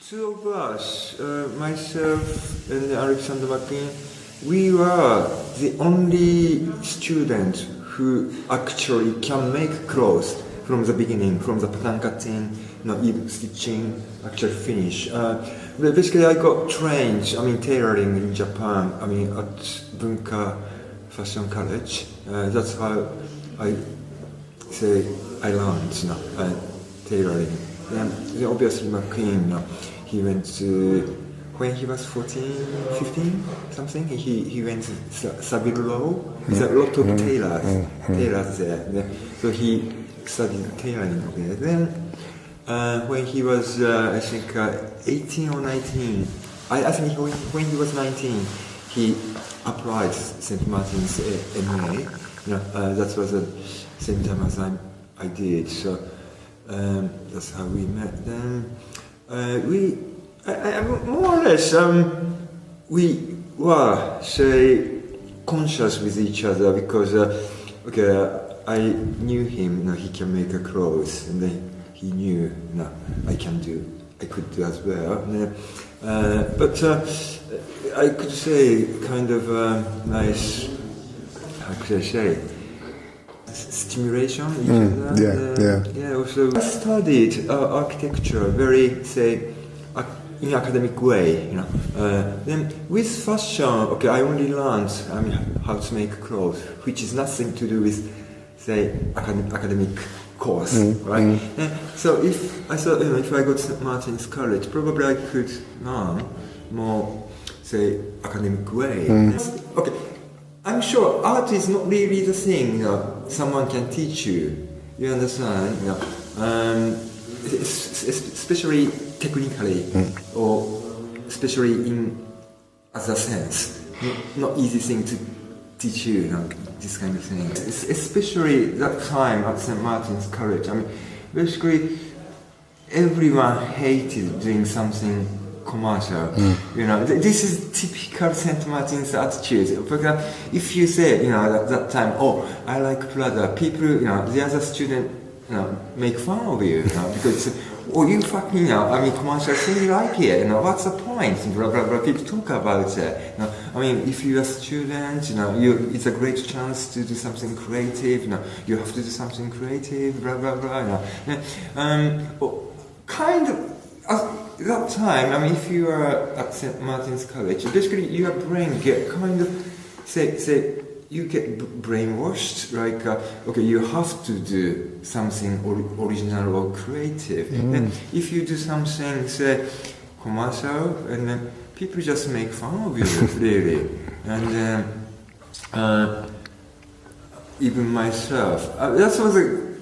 two of us, myself and Alexander McQueen, we were the only student who actually can make clothes from the beginning, from the pattern cutting, even stitching, actual finish. Basically, I got trained, tailoring in Japan, at Bunka Fashion College. That's how I learned, tailoring. And obviously, McQueen, he went to, when he was 14, 15, something, he went to Savile. There's a lot of tailors there. So he studied tailoring there. Then, when he was, 18 or 19, I think when he was 19, he applied St. Martin's MA. That was the same time as I did. So that's how we met. Then we more or less we were conscious with each other because I knew him. He can make a clothes, and then he knew I could do as well. But I could say kind of nice. How could I say? Stimulation each other. Yeah. Also, I studied architecture very in academic way. Then with fashion, I only learned how to make clothes, which is nothing to do with academic course, right? So if I thought if I go to St. Martin's College, probably I could learn more academic way. I'm sure art is not really the thing someone can teach you. You understand? Especially technically, or especially in other sense. Not easy thing to teach you, this kind of thing. Especially that time at St. Martin's College. Basically, everyone hated doing something commercial. This is typical St. Martin's attitude. For example, if you say, at that time, I like Prada, people, the other student, make fun of you, because, you fucking, commercial thing, you like it, what's the point? Blah, blah, blah, people talk about it. If you're a student, it's a great chance to do something creative, you have to do something creative, blah, blah, blah, kind of, that time, if you are at St. Martin's College, basically your brain get kind of, you get brainwashed, you have to do something original or creative. And if you do something, commercial, and then people just make fun of you, really. And even myself, that was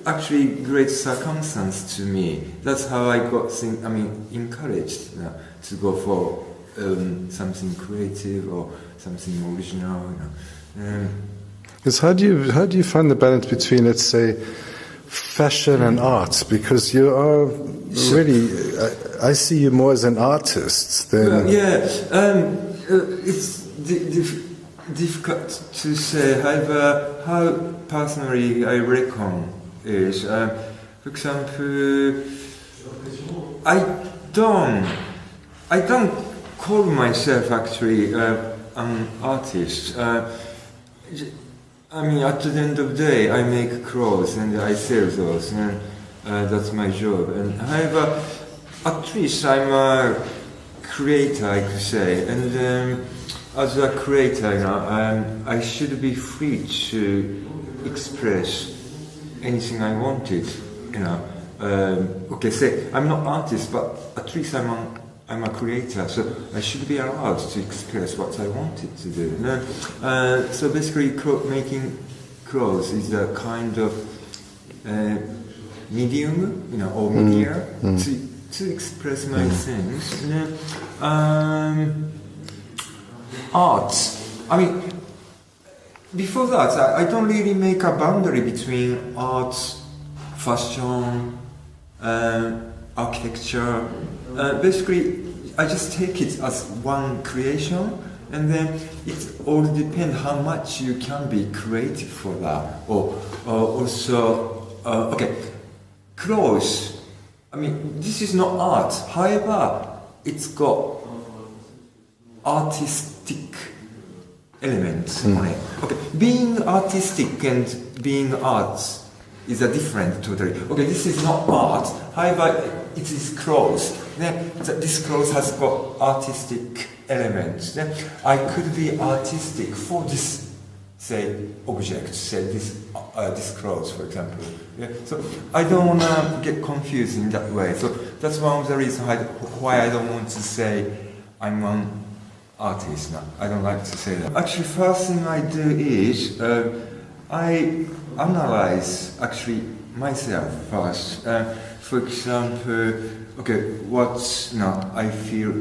actually great circumstance to me. That's how I got encouraged to go for something creative or something original. Because how do you find the balance between, let's say, fashion and art? Because you are really, I see you more as an artist than. It's difficult to say. However, how personally I reckon is, for example, I don't call myself actually an artist. At the end of the day, I make clothes and I sell those, and that's my job. And however, at least I'm a creator, I could say. And as a creator, I should be free to express anything I wanted, say I'm not artist, but at least I'm a creator, so I should be allowed to express what I wanted to do. So basically, making clothes is a kind of medium, or media to express my things. Art. Before that, I don't really make a boundary between art, fashion, architecture. Basically, I just take it as one creation, and then it all depends how much you can be creative for that. Or also, clothes. This is not art. However, it's got artistic elements on it. Okay, being artistic and being art is a different totally. Okay, this is not art. However, it is clothes. Then this clothes has got artistic elements. Then I could be artistic for this, say, object, say this clothes, for example. Yeah. So I don't want to get confused in that way. So that's one of the reasons why I don't want to say I'm an artist. No, I don't like to say that. Actually, first thing I do is I analyze actually myself first. For example, okay, what I feel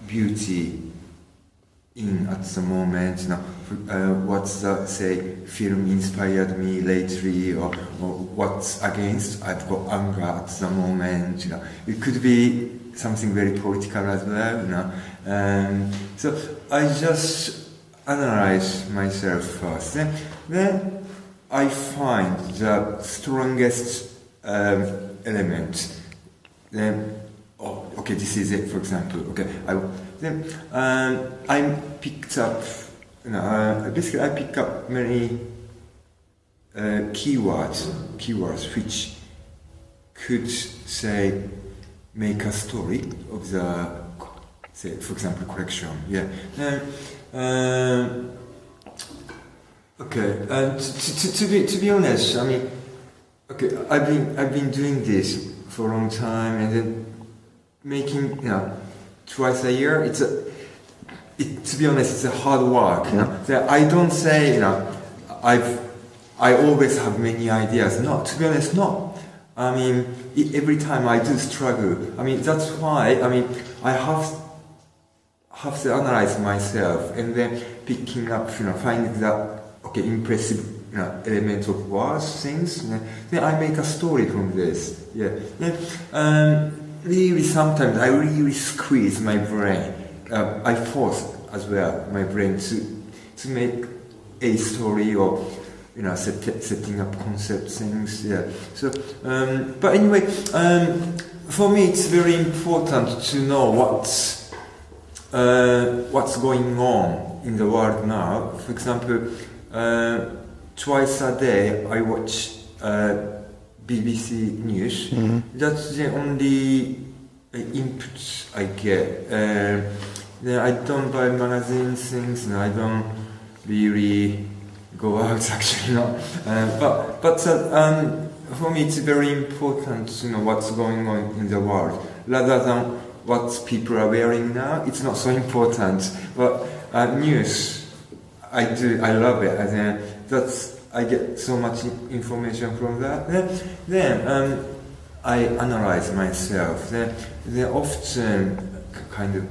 beauty in at the moment. What's the say film inspired me lately, or what's against? I've got anger at the moment. It could be something very political as well. So I just analyze myself first. Then I find the strongest element. Then, okay, this is it. For example, okay, I picked up. Basically, I pick up many keywords which could say make a story of the, say, for example, collection. Yeah. Okay. And to be honest, I mean, okay, I've been doing this for a long time, and then making twice a year. To be honest, it's a hard work. So I don't say I always have many ideas. No, to be honest, no. I mean, every time I do struggle. I mean, that's why. I mean, I have to analyze myself and then picking up, finding that impressive element of words, things. Then I make a story from this. Yeah. Really, sometimes I really squeeze my brain. I force as well my brain to make a story or setting up concept things. Yeah. So, but anyway, for me it's very important to know what's going on in the world now. For example, twice a day I watch BBC News. Mm-hmm. That's the only input I get. I don't buy magazines, things. I don't really go out actually. But for me it's very important to know what's going on in the world rather than what people are wearing now. It's not so important. But news, I love it. And I get so much information from that. Then I analyze myself. Then often kind of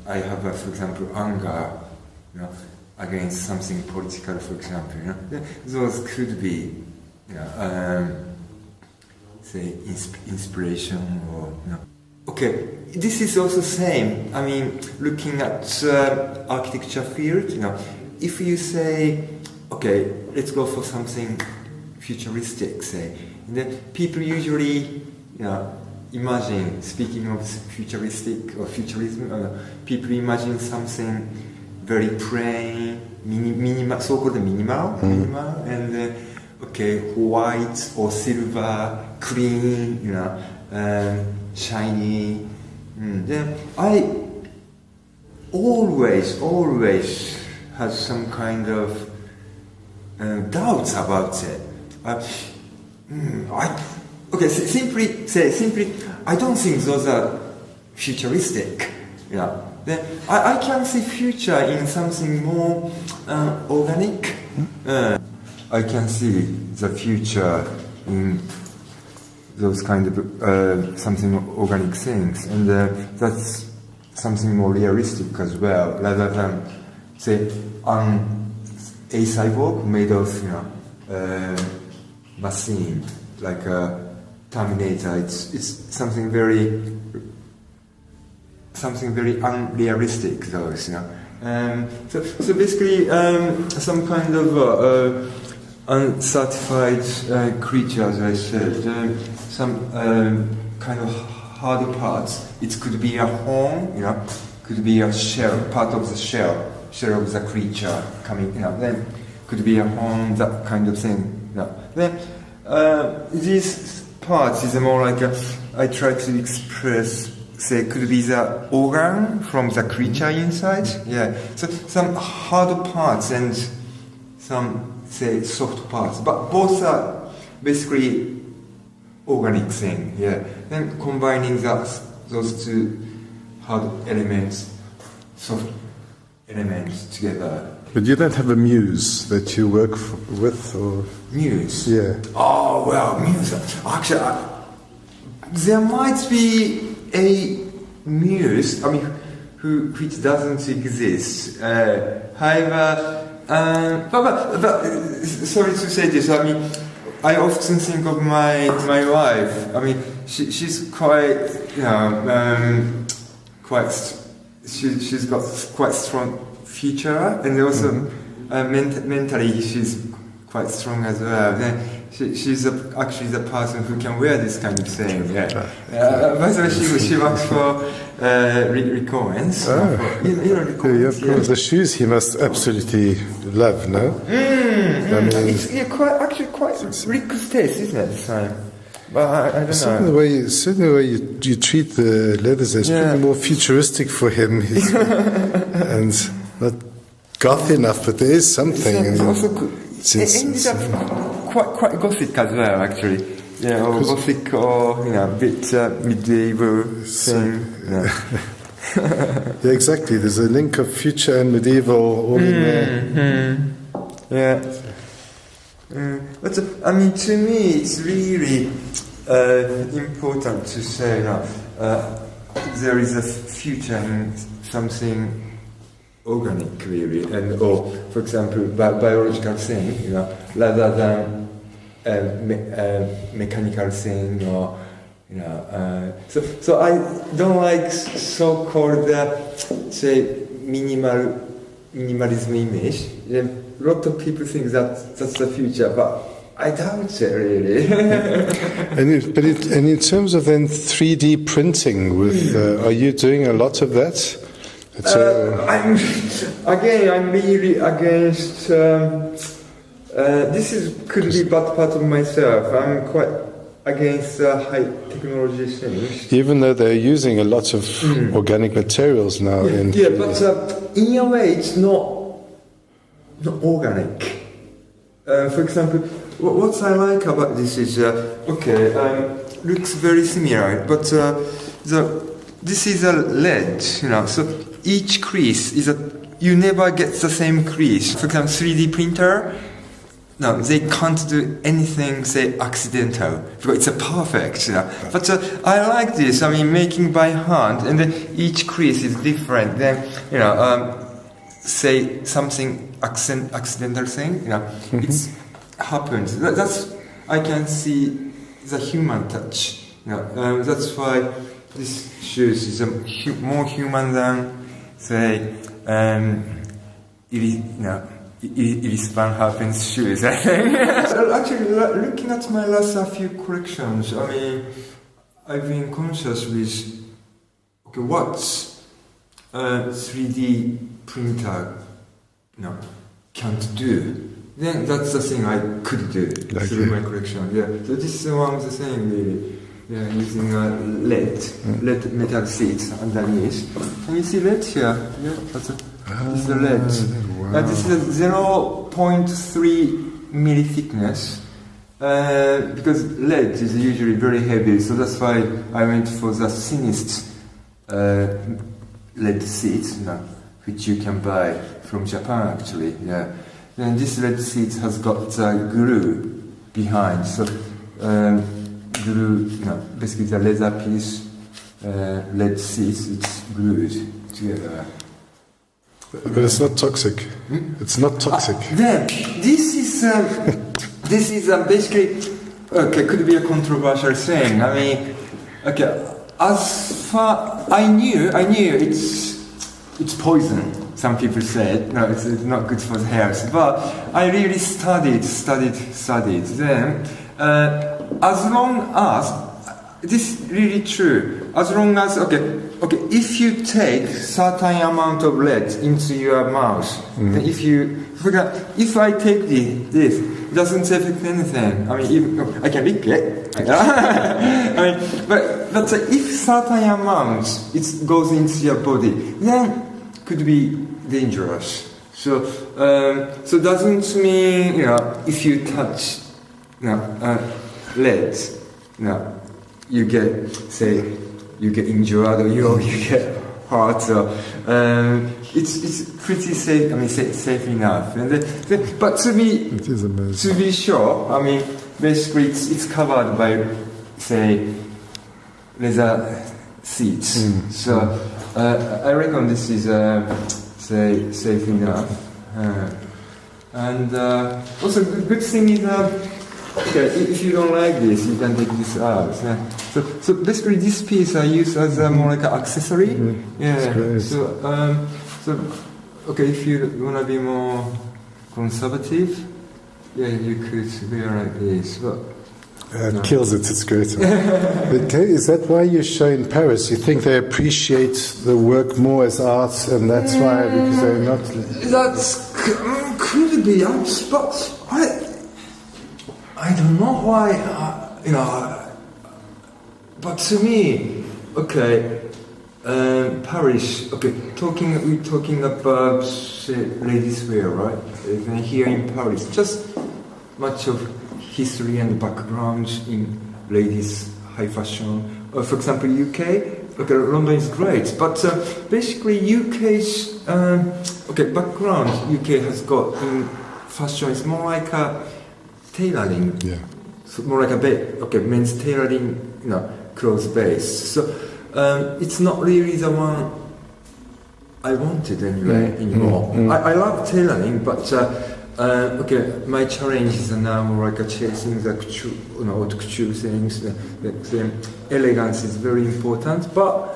I have for example anger against something political, for example. Those could be say inspiration or Okay, this is also same. I mean, looking at architecture field, if you say, okay, let's go for something futuristic, say, then people usually, imagine, speaking of futuristic or futurism, people imagine something very plain, minimal, so-called minimal, and white or silver, clean, shiny. Then I always had some kind of doubts about it. Simply, I don't think those are futuristic. Then I can see future in something more organic. I can see the future in those kind of something organic things, and that's something more realistic as well, rather than say a cyborg made of machine like a Terminator. It's something very unrealistic, those. So basically, some kind of uncertified creature, as I said, some kind of hard parts. It could be a horn, could be a shell, part of the shell of the creature coming, then could be a horn, that kind of thing. Then these parts is more like I try to express, say, could be the organ from the creature inside. Yeah. So some hard parts and some, say, soft parts, but both are basically organic thing. Yeah. Then combining those two hard elements, soft elements together. But you don't have a muse that you work with, or Muse. yeah. Oh well, muse. Actually, there might be a muse. I mean, which doesn't exist. However, but sorry to say this. I mean, I often think of my wife. I mean, she's quite, she's got quite strong feature, and also mentally she's quite strong as well. Then she's actually the person who can wear this kind of thing. Yeah. By the way, she works for Rick Owens. Yeah, of course. The shoes he must absolutely love, no? I mean, it's quite Rick's taste, isn't it? This time. But I don't know. Certainly the way you treat the leathers is probably more futuristic for him. And not goth enough, but there is something. It's also it ended up quite gothic as well, actually. Yeah, or gothic, or a bit medieval thing. Yeah, exactly. There's a link of future and medieval all in there. Yeah. But I mean, to me, it's really important to say there is a future in something organic, really, or for example, biological thing, rather than mechanical thing, or So I don't like so-called say minimalism image. A lot of people think that's the future, but I doubt it really. and in terms of then 3D printing, with are you doing a lot of that? I'm really against. Could be bad part of myself. I'm quite against high technology things. Even though they're using a lot of organic materials now. But in a way, it's not organic. For example, what I like about this is looks very similar, but this is a lead, so each crease is you never get the same crease. For example, 3D printer, no, they can't do anything, say, accidental, because it's perfect, But I like this, making by hand, and then each crease is different. Then, say something accidental thing, it happens. That's, I can see the human touch, that's why this shoes is more human than, say, Iris Van Hapen's shoes, I think. Actually, looking at my last few collections, I've been conscious with, what 3D printer, can't do. Then that's the thing I could do through my collection. Yeah. So this is one of the thing really. Yeah, using lead metal sheets underneath. Can you see lead here? Yeah, this is the lead. Wow. This is a 0.3 milli thickness. Because lead is usually very heavy, so that's why I went for the thinnest lead sheets, which you can buy from Japan actually. Yeah. And this lead sheet has got glue behind, so. Glue, basically the leather piece, lead sheets, it's glued together. But it's not toxic. It's not toxic. Then this is basically could be a controversial thing. As far I knew it's poison. Some people said no, it's not good for the health. But I really studied. Then. As long as this is really true, as long as if you take certain amount of lead into your mouth, then if I take this, it doesn't affect anything. I mean, even, I can lick it. I mean, but if certain amount it goes into your body, then could be dangerous. So doesn't mean if you touch lead, you get injured or you get hurt. So it's pretty safe. I mean, safe enough. But to be sure, I mean, basically it's covered by leather seats. So I reckon this is safe enough. And also, good thing is if you don't like this, you can take this out. So basically, this piece I use as more like an accessory. That's great. So if you wanna be more conservative, you could wear like this. But it kills it, it's great. But is that why you show in Paris? You think they appreciate the work more as art, and that's why, because they're not... That could be, but I don't know why, but to me, Paris, we're talking about ladies' wear, right? And here in Paris, just much of history and background in ladies' high fashion. For example, UK, London is great, but basically UK's background UK has got in fashion is more like a tailoring, so more like a men's tailoring, clothes base. So it's not really the one I wanted anymore. I love tailoring, but my challenge is now more like chasing the haute couture things. The elegance is very important, but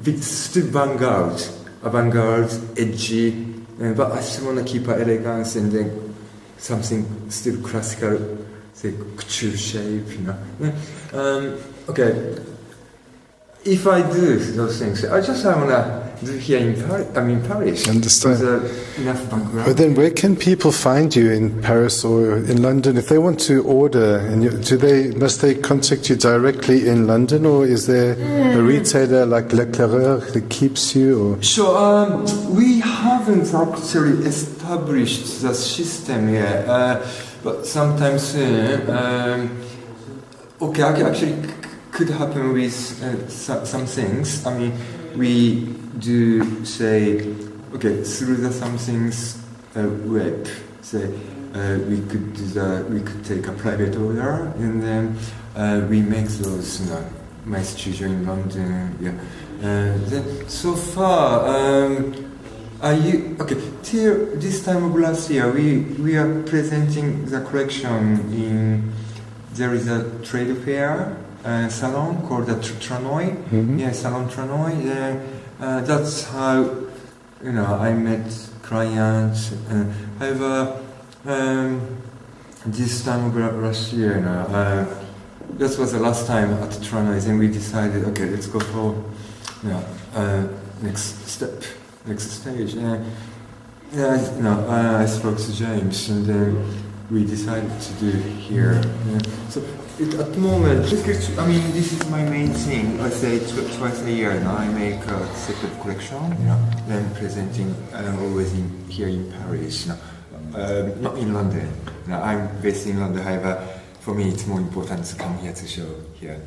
it's still avant-garde, edgy, but I still want to keep an elegance and then something still classical, say couture shape, If I do those things, I want to do here in Paris. Understand. Enough background. But then, where can people find you in Paris or in London if they want to order? And must they contact you directly in London, or is there a retailer like L'Eclaireur that keeps you? Or? Sure. We haven't actually established the system yet, but sometime soon. Actually. Could happen with some things. I mean, we do through the some things web. We could take a private order and then we make those. My studio in London. Then so far, till this time of last year, we are presenting the collection in. There is a trade fair. Salon called the Tranoï. Salon Tranoï. That's how I met clients. However, this time of last year, that was the last time at Tranoï, and we decided, let's go for next stage. I spoke to James, and then we decided to do here. So. At the moment, this is my main thing. I say twice a year now. I make a separate collection, then presenting always here in Paris, not in London. I'm based in London. However, for me, it's more important to come here to show here.